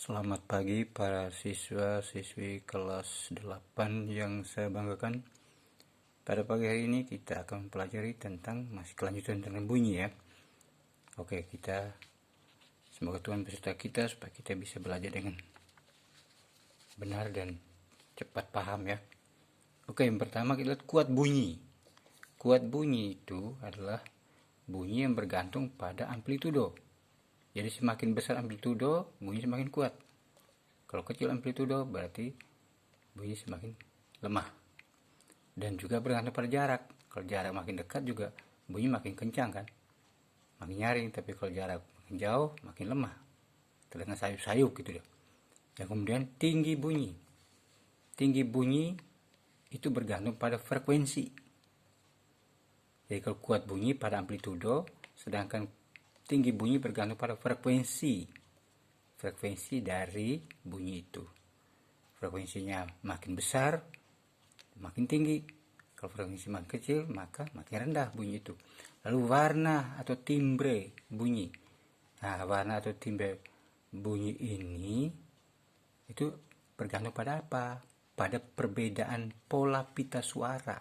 Selamat pagi para siswa-siswi kelas 8 yang saya banggakan. Pada pagi hari ini kita akan mempelajari tentang masih kelanjutan tentang bunyi ya. Oke, semoga Tuhan beserta kita supaya kita bisa belajar dengan benar dan cepat paham ya. Oke, yang pertama kita lihat kuat bunyi. Kuat bunyi itu adalah bunyi yang bergantung pada amplitudo. Jadi semakin besar amplitudo, bunyi semakin kuat. Kalau kecil amplitudo berarti bunyi semakin lemah. Dan juga bergantung pada jarak. Kalau jarak makin dekat juga bunyi makin kencang kan, makin nyaring. Tapi kalau jarak makin jauh makin lemah, terdengar sayup-sayup gitu ya. Dan kemudian tinggi bunyi. Tinggi bunyi itu bergantung pada frekuensi. Jadi kalau kuat bunyi pada amplitudo, sedangkan tinggi bunyi bergantung pada frekuensi dari bunyi itu. Frekuensinya makin besar makin tinggi, kalau frekuensi makin kecil maka makin rendah bunyi itu. Lalu warna atau timbre bunyi. Nah, warna atau timbre bunyi ini itu bergantung pada apa? Pada perbedaan pola pita suara.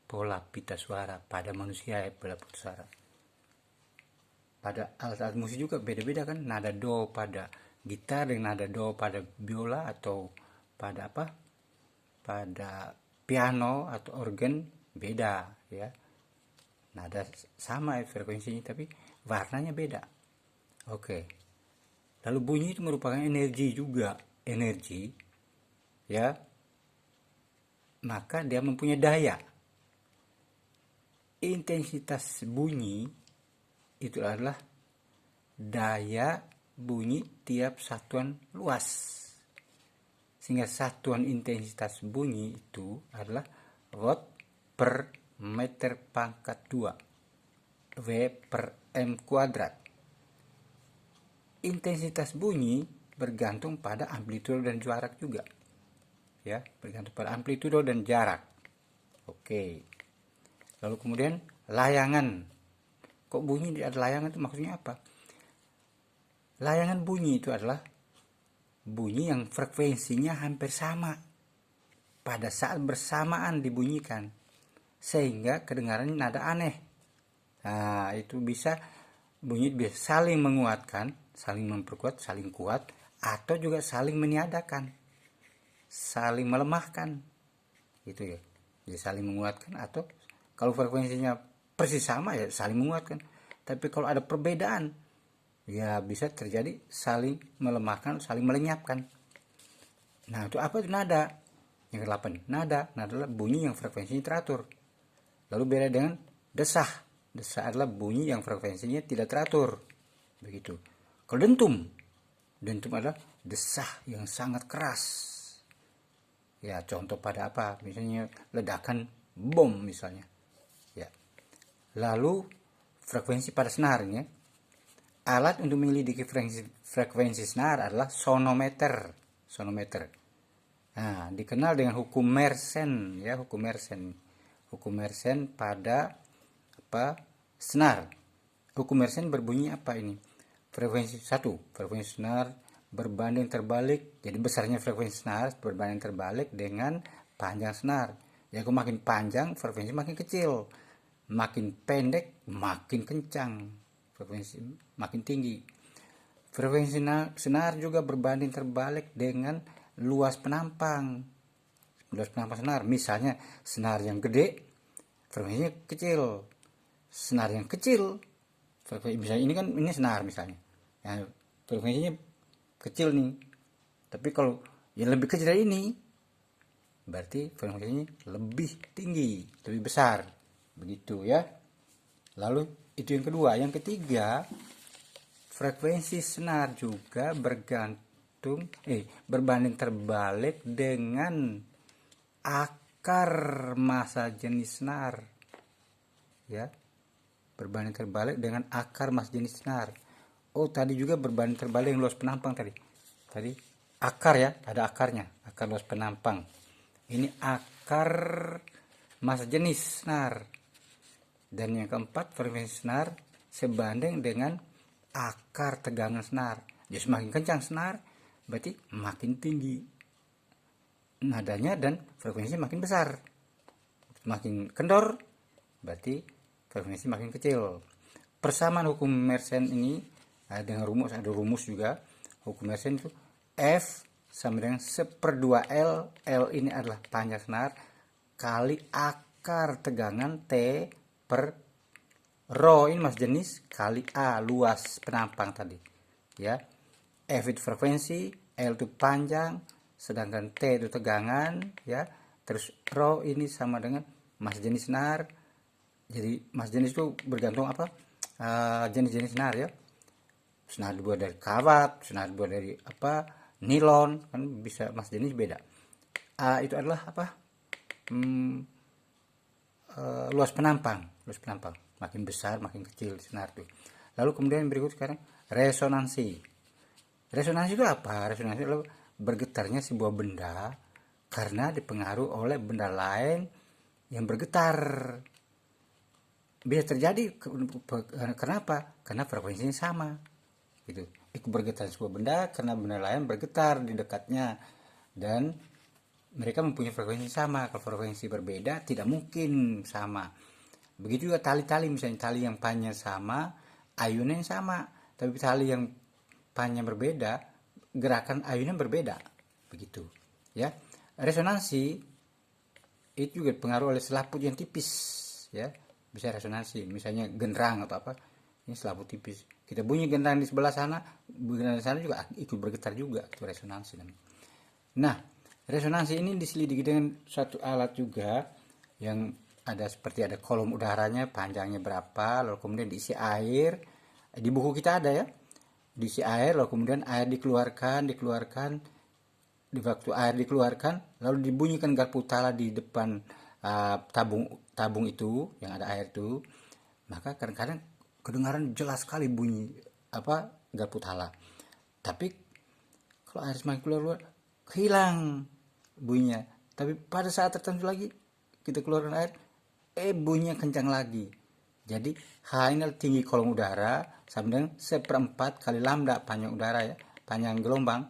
Pola pita suara pada manusia ya, pola pita suara. Pada alat-alat musik juga beda-beda kan, nada do pada gitar dengan nada do pada biola atau pada pada piano atau organ beda ya. Nada sama frekuensinya tapi warnanya beda. Oke. Lalu bunyi itu merupakan energi juga, energi ya. Maka dia mempunyai daya. Intensitas bunyi itu adalah daya bunyi tiap satuan luas. Sehingga satuan intensitas bunyi itu adalah watt per meter pangkat 2. W per M kuadrat. Intensitas bunyi bergantung pada amplitudo dan jarak juga. Ya, bergantung pada amplitudo dan jarak. Oke. Lalu kemudian layangan. Kok bunyi ada layangan itu maksudnya apa? Layangan bunyi itu adalah bunyi yang frekuensinya hampir sama pada saat bersamaan dibunyikan, sehingga kedengarannya nada aneh. Nah, itu bunyi bisa saling menguatkan, saling memperkuat, saling kuat, atau juga saling meniadakan, saling melemahkan. Gitu ya. Jadi saling menguatkan, atau kalau frekuensinya persis sama ya saling menguatkan. Tapi kalau ada perbedaan ya bisa terjadi saling melemahkan, saling melenyapkan. Nah, itu apa itu nada? Yang ke-8, nada adalah bunyi yang frekuensinya teratur. Lalu beda dengan desah. Desah adalah bunyi yang frekuensinya tidak teratur. Begitu. Kalau dentum adalah desah yang sangat keras. Ya, contoh pada apa? Misalnya ledakan bom misalnya. Ya. Lalu frekuensi pada senarnya. Alat untuk menyelidiki frekuensi senar adalah sonometer. Nah, dikenal dengan hukum Mersenne ya, hukum Mersenne pada senar. Hukum Mersenne berbunyi apa ini? Frekuensi senar berbanding terbalik. Jadi besarnya frekuensi senar berbanding terbalik dengan panjang senar. Ya, kalau makin panjang frekuensi makin kecil, makin pendek makin kencang, frekuensi makin tinggi. Frekuensi senar juga berbanding terbalik dengan luas penampang senar. Misalnya senar yang gede frekuensinya kecil, senar yang kecil frekuensi, misalnya ini senar misalnya ya, frekuensinya kecil nih, tapi kalau yang lebih kecil dari ini berarti frekuensinya lebih tinggi, lebih besar, begitu ya. Lalu itu yang kedua. Yang ketiga, frekuensi senar juga berbanding terbalik dengan akar massa jenis senar. Ya. Berbanding terbalik dengan akar massa jenis senar. Oh, tadi juga berbanding terbalik dengan luas penampang tadi. Tadi akar ya, ada akarnya, akar luas penampang. Ini akar massa jenis senar. Dan yang keempat, frekuensi senar sebanding dengan akar tegangan senar. Jadi semakin kencang senar berarti makin tinggi nadanya dan frekuensinya makin besar. Makin kendor berarti frekuensi makin kecil. Persamaan hukum Mersenne ini dengan rumus, ada rumus juga. Hukum Mersenne itu F sama dengan 1/2 L. L ini adalah panjang senar kali akar tegangan T per rho ini mas jenis kali A luas penampang tadi. Ya. F itu frekuensi, L itu panjang, sedangkan T itu tegangan, ya. Terus rho ini sama dengan mas jenis senar. Jadi mas jenis itu bergantung apa? Jenis-jenis senar, ya. Senar dibuat dari kawat, senar dibuat dari apa? Nilon, kan bisa mas jenis beda. A itu adalah apa? Luas penampang. Makin besar, makin kecil senar itu. Lalu kemudian berikut sekarang resonansi. Resonansi itu apa? Resonansi adalah bergetarnya sebuah benda karena dipengaruhi oleh benda lain yang bergetar. Bisa terjadi kenapa? Karena frekuensinya sama. Gitu. Ikut bergetar sebuah benda karena benda lain bergetar di dekatnya dan mereka mempunyai frekuensi sama. Kalau frekuensi berbeda tidak mungkin sama. Begitu juga tali-tali, misalnya tali yang panjang sama, ayunnya sama, tapi tali yang panjang berbeda, gerakan ayunnya berbeda. Begitu, ya. Resonansi itu juga dipengaruhi oleh selaput yang tipis, ya. Bisa resonansi, misalnya genderang atau apa. Ini selaput tipis. Kita bunyi genderang di sebelah sana, genderang di sana juga ikut bergetar juga, itu resonansi namanya. Nah, resonansi ini diselidiki dengan suatu alat juga yang ada seperti ada kolom udaranya, panjangnya berapa, lalu kemudian diisi air. Di buku kita ada, ya. Diisi air, lalu kemudian air dikeluarkan, di waktu air dikeluarkan, lalu dibunyikan garpu tala di depan tabung itu yang ada air itu, maka kadang-kadang kedengaran jelas sekali bunyi apa garpu tala. Tapi kalau air semakin keluar hilang bunyinya. Tapi pada saat tertentu lagi kita keluarkan air, bunyinya kencang lagi. Jadi H ini tinggi kolom udara sama dengan 1/4 kali lambda panjang udara, ya, panjang gelombang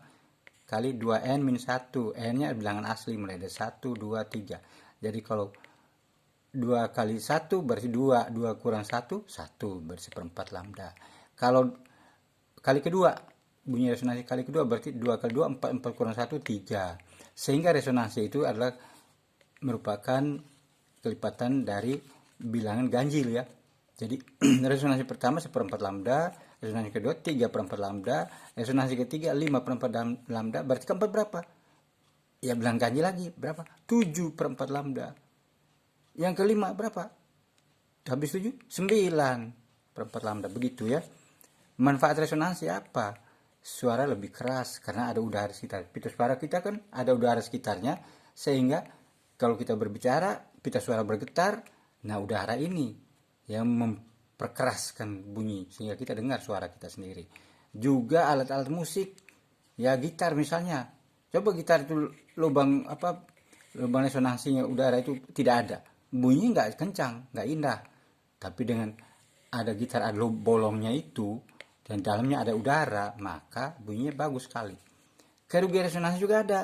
kali 2n-1. N-nya bilangan asli mulai dari 1, 2, 3. Jadi kalau 2 kali 1 berarti 2, 2 kurang 1, 1 berarti 1/4 lambda. Kalau kali kedua, bunyi resonansi kali kedua berarti 2 kali 2, 4, 4 kurang 1, 3. Sehingga resonansi itu adalah merupakan kelipatan dari bilangan ganjil, ya. Jadi resonansi pertama 1/4 lambda, resonansi kedua 3/4 lambda, resonansi ketiga 5/4 lambda, berarti keempat berapa? Ya bilangan ganjil lagi, berapa? 7/4 lambda. Yang kelima berapa? Habis 7, 9/4 lambda, begitu, ya. Manfaat resonansi apa? Suara lebih keras karena ada udara sekitar. Pita suara kita kan ada udara sekitarnya, sehingga kalau kita berbicara, pita suara bergetar, nah udara ini yang memperkeraskan bunyi sehingga kita dengar suara kita sendiri. Juga alat-alat musik, ya gitar misalnya. Coba gitar itu lubang resonansinya udara itu tidak ada, bunyi nggak kencang, nggak indah. Tapi dengan ada gitar ada bolongnya itu dan dalamnya ada udara, maka bunyinya bagus sekali. Kerugian resonansi juga ada.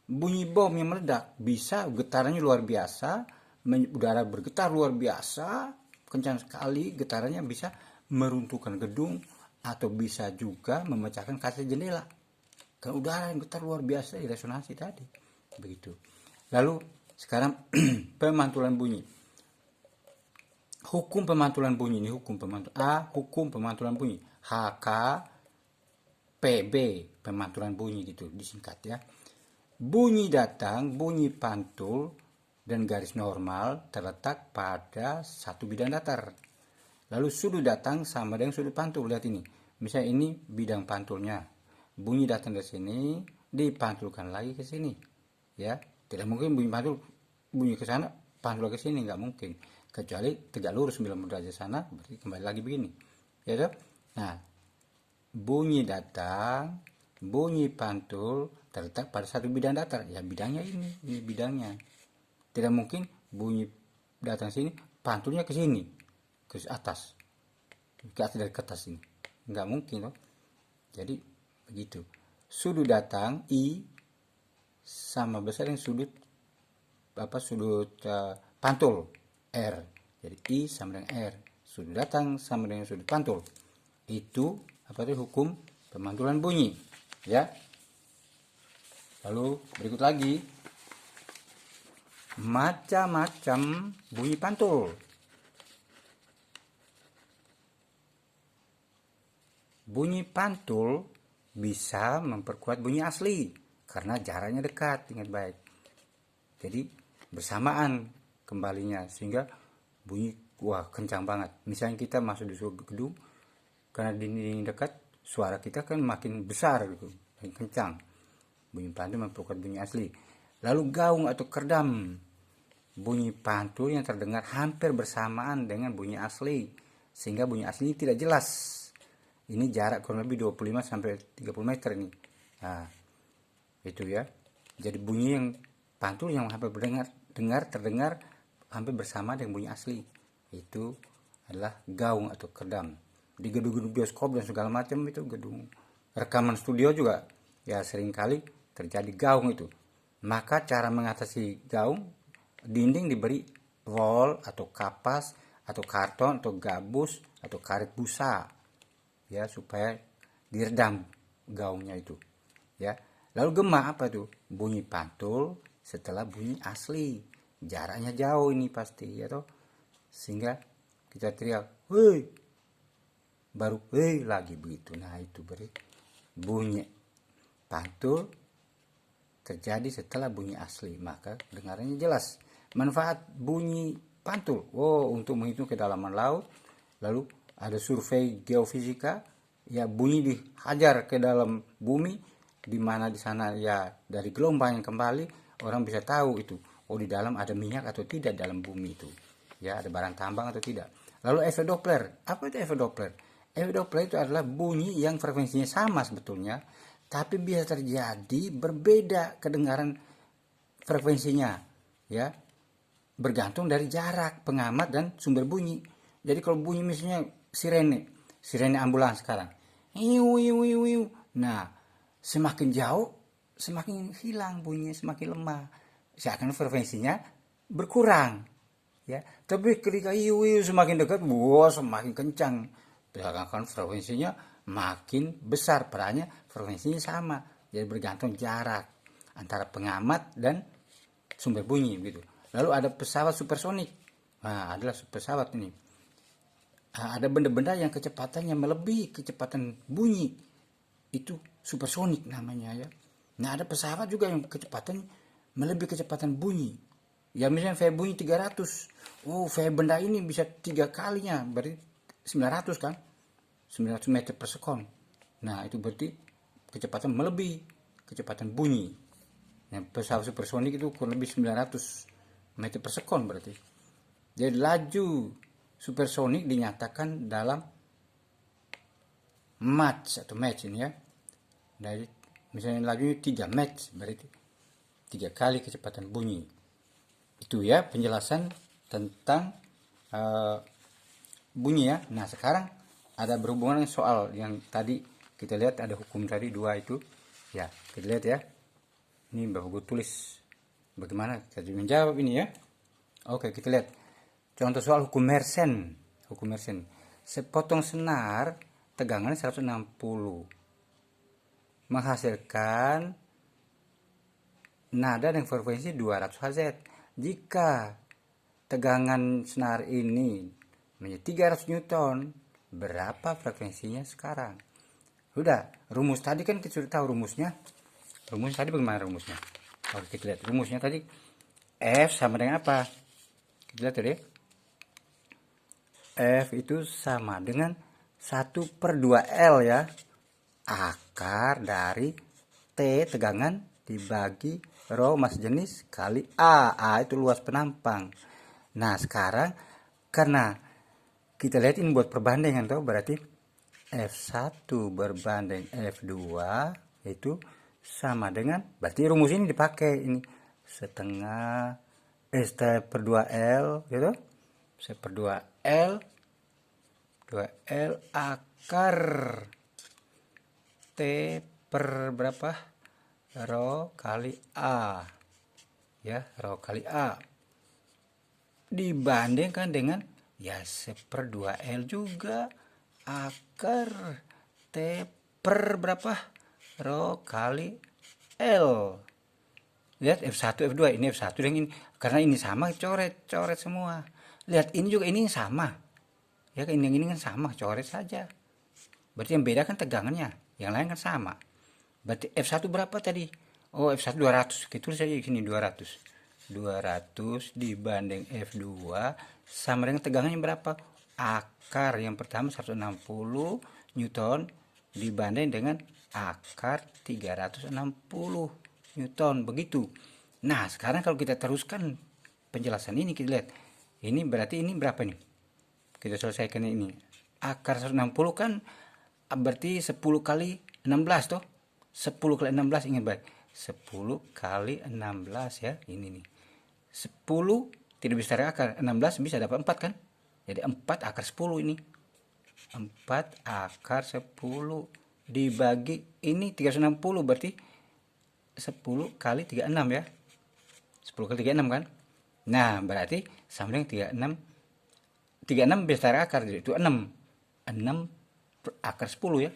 Bunyi bom yang meledak bisa getarannya luar biasa, udara bergetar luar biasa, kencang sekali getarannya, bisa meruntuhkan gedung atau bisa juga memecahkan kaca jendela. Karena udara yang getar luar biasa di resonansi tadi. Begitu. Lalu sekarang pemantulan bunyi. Hukum pemantulan bunyi ini hukum pemantulan bunyi. HK PB pemantulan bunyi gitu disingkat, ya. Bunyi datang, bunyi pantul dan garis normal terletak pada satu bidang datar. Lalu sudut datang sama dengan sudut pantul. Lihat ini. Misalnya ini bidang pantulnya. Bunyi datang ke sini, dipantulkan lagi ke sini. Ya, tidak mungkin bunyi pantul bunyi ke sana, pantul ke sini, nggak mungkin. Kecuali tegak lurus 90 derajat sana, berarti kembali lagi begini. Ya, toh? Nah, bunyi datang, bunyi pantul terletak pada satu bidang datar. Ya, bidangnya ini bidangnya. Tidak mungkin bunyi datang sini, pantulnya ke sini, ke atas, dari ke atas ini, nggak mungkin, loh. Jadi begitu. Sudut datang I sama besar dengan sudut pantul R. Jadi I sama dengan R. Sudut datang sama dengan sudut pantul. Itu hukum pemantulan bunyi, ya. Lalu berikut lagi, macam-macam bunyi pantul. Bunyi pantul bisa memperkuat bunyi asli karena jaraknya dekat, ingat baik. Jadi bersamaan kembalinya sehingga bunyi kencang banget. Misalnya kita masuk di suatu gedung, karena dinding dekat, suara kita kan makin besar gitu, makin kencang. Bunyi pantul memperkuat bunyi asli. Lalu gaung atau kerdam, bunyi pantul yang terdengar hampir bersamaan dengan bunyi asli sehingga bunyi asli tidak jelas. Ini jarak kurang lebih 25 sampai 30 meter ini. Nah, itu ya. Jadi bunyi yang pantul yang hampir terdengar hampir bersama dengan bunyi asli. Itu adalah gaung atau kerdam. Di gedung-gedung bioskop dan segala macam itu, gedung rekaman studio juga ya seringkali terjadi gaung itu. Maka cara mengatasi gaung, dinding diberi wall atau kapas atau karton atau gabus atau karet busa, ya, supaya diredam gaungnya itu, ya. Lalu gema apa tuh? Bunyi pantul setelah bunyi asli, jaraknya jauh ini pasti, ya toh, sehingga kita teriak hei, baru hei lagi begitu. Nah, itu berarti bunyi pantul terjadi setelah bunyi asli, maka dengarannya jelas. Manfaat bunyi pantul, untuk menghitung kedalaman laut. Lalu ada survei geofisika, ya, bunyi dihajar ke dalam bumi, di mana di sana ya dari gelombang yang kembali orang bisa tahu itu, di dalam ada minyak atau tidak dalam bumi itu, ya, ada barang tambang atau tidak. Lalu efek Doppler, apa itu efek Doppler? Efek Doppler itu adalah bunyi yang frekuensinya sama sebetulnya, tapi bisa terjadi berbeda kedengaran frekuensinya, ya, bergantung dari jarak pengamat dan sumber bunyi. Jadi kalau bunyi misalnya sirene ambulans sekarang, nah, semakin jauh semakin hilang bunyinya, semakin lemah, seakan frekuensinya berkurang, ya. Tapi ketika semakin dekat, semakin kencang, seakan frekuensinya makin besar, perannya frekuensinya sama. Jadi bergantung jarak antara pengamat dan sumber bunyi gitu. Lalu ada pesawat supersonik. Nah, adalah pesawat ini. Ada benda-benda yang kecepatannya melebihi kecepatan bunyi. Itu supersonik namanya, ya. Nah, ada pesawat juga yang kecepatan melebihi kecepatan bunyi. Ya, misalnya VE bunyi 300. VE benda ini bisa 3 kalinya, berarti 900 kan? 900 meter per sekon. Nah, itu berarti kecepatan melebihi kecepatan bunyi. Nah, pesawat supersonik itu kurang lebih 900 meter per sekon berarti. Jadi laju supersonik dinyatakan dalam Mach ini, ya. Dari misalnya laju 3 Mach berarti 3 kali kecepatan bunyi. Itu ya penjelasan tentang bunyi, ya. Nah, sekarang ada berhubungan dengan soal yang tadi kita lihat, ada hukum tadi 2 itu, ya. Kita lihat, ya. Ini Bapak Guru tulis bagaimana kita menjawab ini, ya. Oke, kita lihat contoh soal hukum Mersenne. Sepotong senar tegangan 160 menghasilkan nada dengan frekuensi 200 Hz. Jika tegangan senar ini menjadi 300 Newton, berapa frekuensinya sekarang? Udah, rumus tadi kan kita sudah tahu rumusnya. Rumus tadi bagaimana rumusnya? Oke, kita lihat rumusnya tadi. F sama dengan apa? Kita lihat tadi. F itu sama dengan 1/2L, ya. Akar dari T tegangan dibagi rho massa jenis kali A. A itu luas penampang. Nah, sekarang karena kita lihat ini buat perbandingan tuh, berarti F1 berbanding F2 itu sama dengan, berarti rumus ini dipakai ini, setengah T/2L gitu, T/2L 2L akar T per berapa? Rho kali A. Ya, rho kali A. Dibandingkan dengan ya 1/2L juga. Akar T per berapa? Rho kali L. Lihat F1, F2, ini F1 dan ini. Karena ini sama, coret semua. Lihat ini juga, ini sama. Ya, ini kan sama, coret saja. Berarti yang beda kan tegangannya, yang lain kan sama. Berarti F1 berapa tadi? Oh, F1 200. Kita tulis saja di sini 200. 200 dibanding F2 sama dengan tegangannya berapa? Akar yang pertama 160 Newton dibanding dengan akar 360 Newton, begitu. Nah, sekarang kalau kita teruskan penjelasan ini, kita lihat. Ini berarti ini berapa nih? Kita selesaikan ini. Akar 160 kan berarti 10 kali 16 toh. 10 kali 16, ingat baik. 10 kali 16 ya, ini nih. 10 tidak bisa tarik akar, 16 bisa dapat 4 kan? Jadi 4 akar 10 ini. 4 akar 10 dibagi ini 360 berarti 10 kali 36 ya. 10 kali 36 kan? Nah, berarti sama dengan 36. 36 bisa tarik akar, jadi itu 6. 6 akar 10 ya.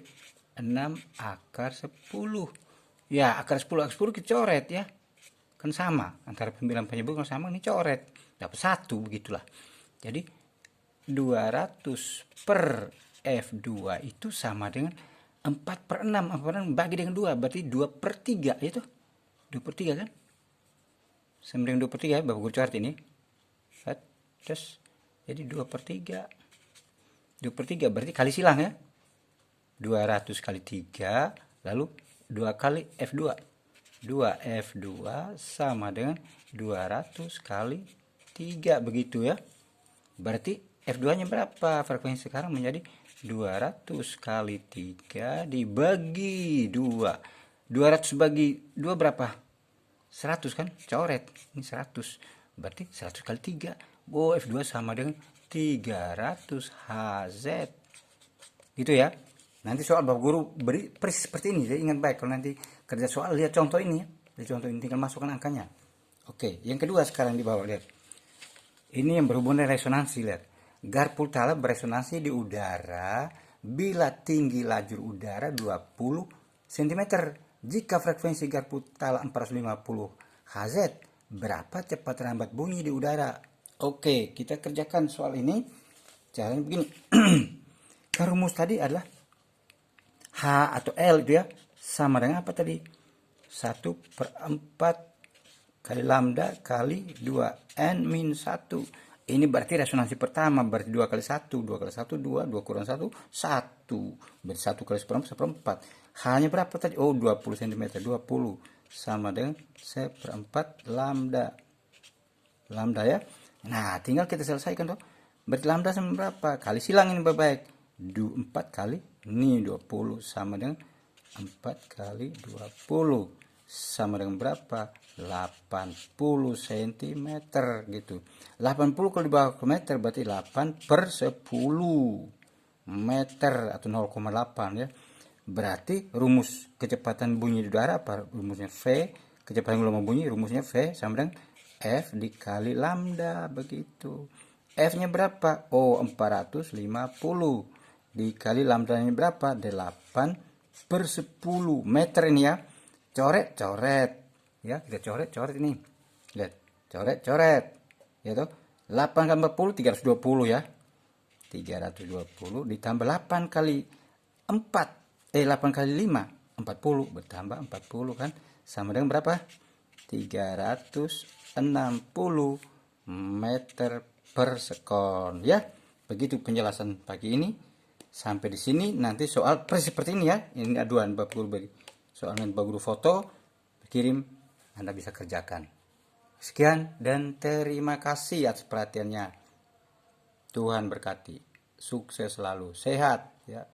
6 akar 10. Ya, akar 10 kita coret ya. Kan sama, antara pembilang penyebut kan sama, ini coret. Dapat 1 begitulah. Jadi 200 per F2 itu sama dengan 4/6. 4/6 bagi dengan 2, berarti 2/3 itu. 2/3 kan? Sama dengan 2/3 ya, Bapak Guru coret ini. Terus jadi 2/3. 2/3 berarti kali silang ya. 200 kali 3, lalu 2 kali F2. 2F2 sama dengan 200 kali 3, begitu ya. Berarti F2 nya berapa? Frekuensi sekarang menjadi 200 kali 3 dibagi 2. 200 bagi 2 berapa? 100 kan? Coret. Ini 100. Berarti 100 kali 3. Oh, F2 sama dengan 300 Hz. Gitu ya. Nanti soal Bapak Guru beri persis seperti ini. Jadi ingat baik, kalau nanti kerja soal lihat contoh ini ya. Lihat contoh ini, tinggal masukkan angkanya. Oke, yang kedua sekarang di bawah, lihat. Ini yang berhubungan dengan resonansi, lihat. Garpu tala beresonansi di udara bila tinggi lajur udara 20 cm. Jika frekuensi garpu tala 450 Hz, berapa cepat lambat bunyi di udara? Oke, kita kerjakan soal ini. Caranya begini. Rumus tadi adalah H atau L itu ya, sama dengan apa tadi? 1/4 kali lambda kali 2 n-1. Ini berarti resonansi pertama, berarti 2 kali 1, 2 kali 1, 2, 2 kurang 1, 1. Berarti 1 kali 1/4. H-nya berapa tadi? Oh, 20 cm, 20. Sama dengan 1/4 lambda. Lambda ya. Nah, tinggal kita selesaikan tuh. Berarti lambda sama berapa? Kali silang ini baik-baik. 4 kali ini 20 sama dengan 4 kali 20 sama dengan berapa? 80 cm gitu. 80 kalau dibawa ke meter berarti 8/10 meter atau 0,8 ya. Berarti rumus kecepatan bunyi di udara apa? Rumusnya V. Kecepatan gelombang bunyi rumusnya V sama dengan F dikali lambda, begitu. F-nya berapa? Oh, 450 dikali lambdanya berapa? 8/10 meter ini ya. Coret ya, kita coret ini. Lihat, coret ya toh. 8 kali 40 320 ya. 320 ditambah 8 kali 4 8 kali 5 40 bertambah 40 kan sama dengan berapa? 360 meter per sekon ya. Begitu penjelasan pagi ini. Sampai di sini, nanti soal persis seperti ini ya. Ini aduan Bapak Guru beri. Soalnya Bapak Guru foto, kirim, Anda bisa kerjakan. Sekian dan terima kasih atas perhatiannya. Tuhan berkati. Sukses selalu. Sehat ya.